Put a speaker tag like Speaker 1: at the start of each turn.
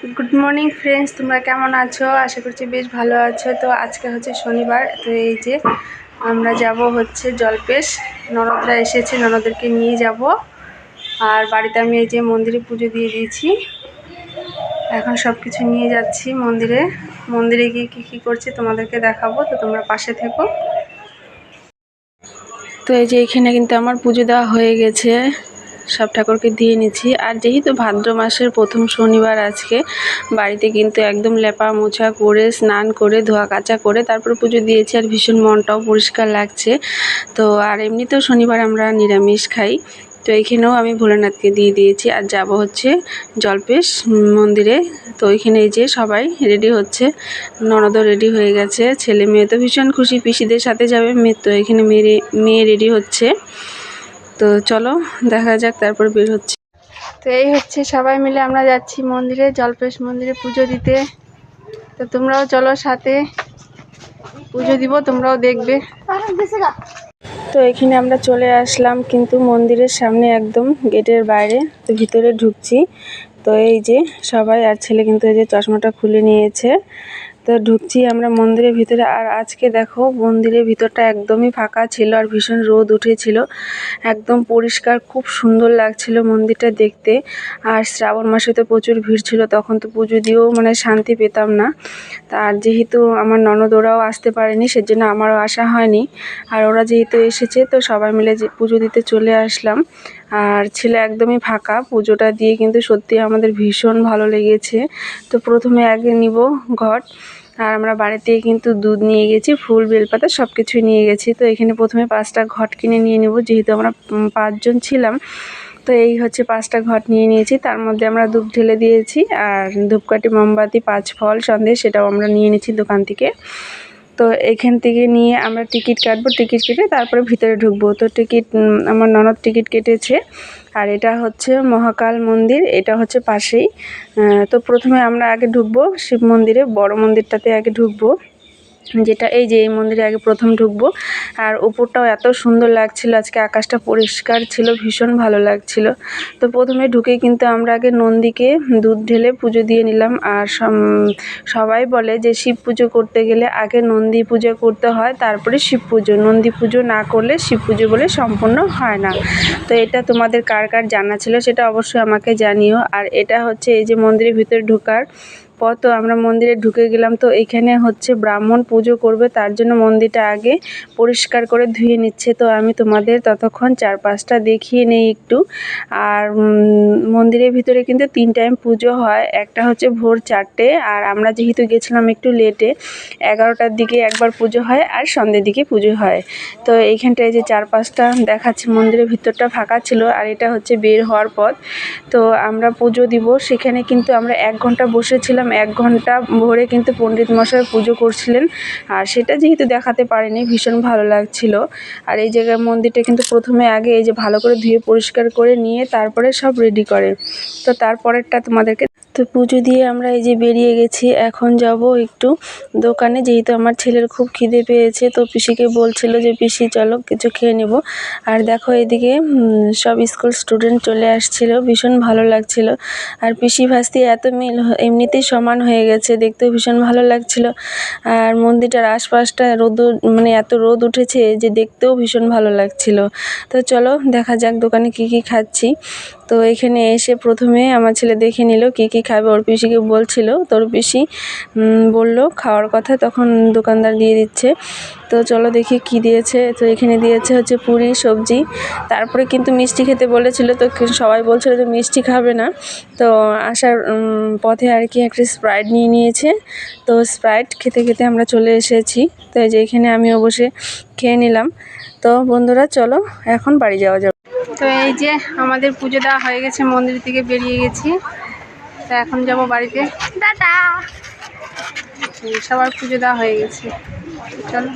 Speaker 1: Good morning friends, तुम्हारा केमन आछो? आशा करছি বেশ ভালো আছো। তো আজকে হচ্ছে শনিবার। তো এই যে আমরা যাব হচ্ছে জলপেশ। ননদরা এসেছে, ননদদেরকে নিয়ে যাব। আর বাড়িতে আমি এই যে মন্দিরে পুজো দিয়ে দিয়েছি। এখন সব কিছু নিয়ে যাচ্ছি মন্দিরে। মন্দিরে গিয়ে কী করছি তোমাদেরকে দেখাবো, তো তোমরা পাশে থেকো। তো এই যে এখানে কিন্তু আমার পুজো দেওয়া হয়ে গেছে, সব ঠাকুরকে দিয়ে নিচ্ছি। আর যেহেতু ভাদ্র মাসের প্রথম শনিবার আজকে, বাড়িতে কিন্তু একদম লেপা মোছা করে স্নান করে ধোয়া কাচা করে তারপর পুজো দিয়েছি। আর ভীষণ মনটাও পরিষ্কার লাগছে। তো আর এমনিতেও শনিবার আমরা নিরামিষ খাই। তো এইখানেও আমি ভোলানাথকে দিয়ে দিয়েছি। আর যাব হচ্ছে জলপেশ মন্দিরে। তো ওইখানে এই যে সবাই রেডি হচ্ছে, ননদও রেডি হয়ে গেছে, ছেলে মেয়ে তো ভীষণ খুশি, পিসিদের সাথে যাবে মেয়ে। তো এখানে মেয়ে রেডি হচ্ছে। তো চলো দেখা যাক, তারপর বের হচ্ছে। তো এই হচ্ছে সবাই মিলে আমরা যাচ্ছি মন্দিরে, জলপেশ মন্দিরে পুজো দিতে। তো তোমরাও চলো, সাথে পুজো দিব, তোমরাও দেখবে। তো এখানে আমরা চলে আসলাম, কিন্তু মন্দিরের সামনে একদম গেটের বাইরে। তো ভিতরে ঢুকছি। তো এই যে সবাই, আর ছেলে কিন্তু এই যে চশমাটা খুলে নিয়েছে। তো ঢুকছি আমরা মন্দিরের ভিতরে। আর আজকে দেখো মন্দিরের ভিতরটা একদমই ফাঁকা ছিল, আর ভীষণ রোদ উঠেছিল, একদম পরিষ্কার, খুব সুন্দর লাগছিল মন্দিরটা দেখতে। আর শ্রাবণ মাসে তো প্রচুর ভিড় ছিল, তখন তো পুজো দিয়েও মানে শান্তি পেতাম না। আর যেহেতু আমার ননদ ওরাও আসতে পারেনি, সেজন্য আমারও আসা হয়নি। আর ওরা যেহেতু এসেছে, তো সবাই মিলে যে পুজো দিতে চলে আসলাম। আর ছিল একদমই ফাঁকা। পুজোটা দিয়ে কিন্তু সত্যি আমাদের ভীষণ ভালো লেগেছে। তো প্রথমে আগে নিব ঘট। আর আমরা বাড়িতে কিন্তু দুধ নিয়ে গেছি, ফুল বেলপাতা সব কিছুই নিয়ে গেছি। তো এখানে প্রথমে 5টা ঘট কিনে নিয়ে নেব, যেহেতু আমরা 5 জন ছিলাম। তো এই হচ্ছে 5টা ঘট নিয়ে নিয়েছি। তার মধ্যে আমরা ধূপ ঢেলে দিয়েছি, আর ধূপকাঠি, মোমবাতি, 5 ফল, সন্দেশ সেটাও আমরা নিয়ে নিয়েছি দোকান থেকে। তো এখান থেকে নিয়ে আমরা টিকিট কাটবো, টিকিট কেটে তারপরে ভিতরে ঢুকবো। তো টিকিট আমার ননদ টিকিট কেটেছে। আর এটা হচ্ছে মহাকাল মন্দির, এটা হচ্ছে পাশেই। তো প্রথমে আমরা আগে ঢুকবো শিব মন্দিরে, বড় মন্দিরটাতে আগে ঢুকবো, যেটা এই যে এই মন্দিরে আগে প্রথম ঢুকবো। আর উপরটাও এত সুন্দর লাগছিল, আজকে আকাশটা পরিষ্কার ছিল, ভীষণ ভালো লাগছিল। তো প্রথমে ঢুকে কিন্তু আমরা আগে নন্দীকে দুধ ঢেলে পুজো দিয়ে নিলাম। আর সবাই বলে যে শিব পুজো করতে গেলে আগে নন্দী পুজো করতে হয়, তারপরে শিব পুজো। নন্দী পুজো না করলে শিব পুজো বলে সম্পূর্ণ হয় না। তো এটা তোমাদের কার কার জানা ছিল সেটা অবশ্যই আমাকে জানিও। আর এটা হচ্ছে এই যে মন্দিরের ভিতরে ঢোকার পর। তো আমরা মন্দিরে ঢুকে গেলাম। তো এখানে হচ্ছে ব্রাহ্মণ পুজো করবে, তার জন্য মন্দিরটা আগে পরিষ্কার করে ধুয়ে নিচ্ছে। তো আমি তোমাদের ততক্ষণ চারপাশটা দেখিয়ে নেই একটু। আর মন্দিরের ভিতরে কিন্তু 3 টাইম পুজো হয়, একটা হচ্ছে ভোর 4টে, আর আমরা যেহেতু গেছিলাম একটু লেটে, 11টার দিকে একবার পুজো হয়, আর সন্ধ্যের দিকে পুজো হয়। তো এইখানটায় যে চারপাশটা দেখাচ্ছে, মন্দিরের ভিতরটা ফাঁকা ছিল, আর এটা হচ্ছে বের হওয়ার পথ। তো আমরা পুজো দিব, সেখানে কিন্তু আমরা 1 ঘন্টা বসেছিলাম। 1 ঘন্টা ভরে কিন্তু পণ্ডিত মশাই পুজো করছিলেন। আর সেটা যেহেতু দেখাতে পারিনি, ভীষণ ভালো লাগছিল। আর এই জায়গায় মন্দিরটা কিন্তু প্রথমে আগে এই যে ভালো করে ধুয়ে পরিষ্কার করে নিয়ে তারপরে সব রেডি করে। তো তারপরেরটা তোমাদেরকে। তো পুজো দিয়ে আমরা এই যে বেরিয়ে গেছি। এখন যাব একটু দোকানে, যেহেতু আমার ছেলের খুব খিদে পেয়েছে। তো পিসিকে বলছিল যে পিসি চলো কিছু খেয়ে নেব। আর দেখো এদিকে সব স্কুল স্টুডেন্ট চলে আসছিল, ভীষণ ভালো লাগছিল। আর পিসি ভাস্তি এত মিল, এমনিতেই সমান হয়ে গেছে, দেখতেও ভীষণ ভালো লাগছিল। আর মন্দিরটার আশপাশটা রোদ, মানে এত রোদ উঠেছে যে দেখতেও ভীষণ ভালো লাগছিল। তো চলো দেখা যাক দোকানে কি খাচ্ছি। তো এখানে এসে প্রথমে আমার ছেলে দেখে নিল কি খাবে, ওর পিসিকে বলছিল। তোর পিসি বলল খাওয়ার কথা, তখন দোকানদার দিয়ে দিচ্ছে। তো চলো দেখি কি দিয়েছে। তো এখানে দিয়েছে হচ্ছে পুরি, সবজি। তারপরে কিন্তু মিষ্টি খেতে বলেছিল, তো সবাই বলছিল যে মিষ্টি খাবে না। তো আসার পথে আর কি একটা স্প্রাইট নিয়ে নিয়েছে। তো স্প্রাইট খেতে খেতে আমরা চলে এসেছি। তো এই যে এখানে আমিও বসে খেয়ে নিলাম। তো বন্ধুরা চলো এখন বাড়ি যাওয়া যাবে। তো এই যে আমাদের পুজো দেওয়া হয়ে গেছে, মন্দির থেকে বেরিয়ে গেছি। তো এখন যাব বাড়িতে। টাটা। সবার পুজো দেওয়া হয়ে গেছে, চলো।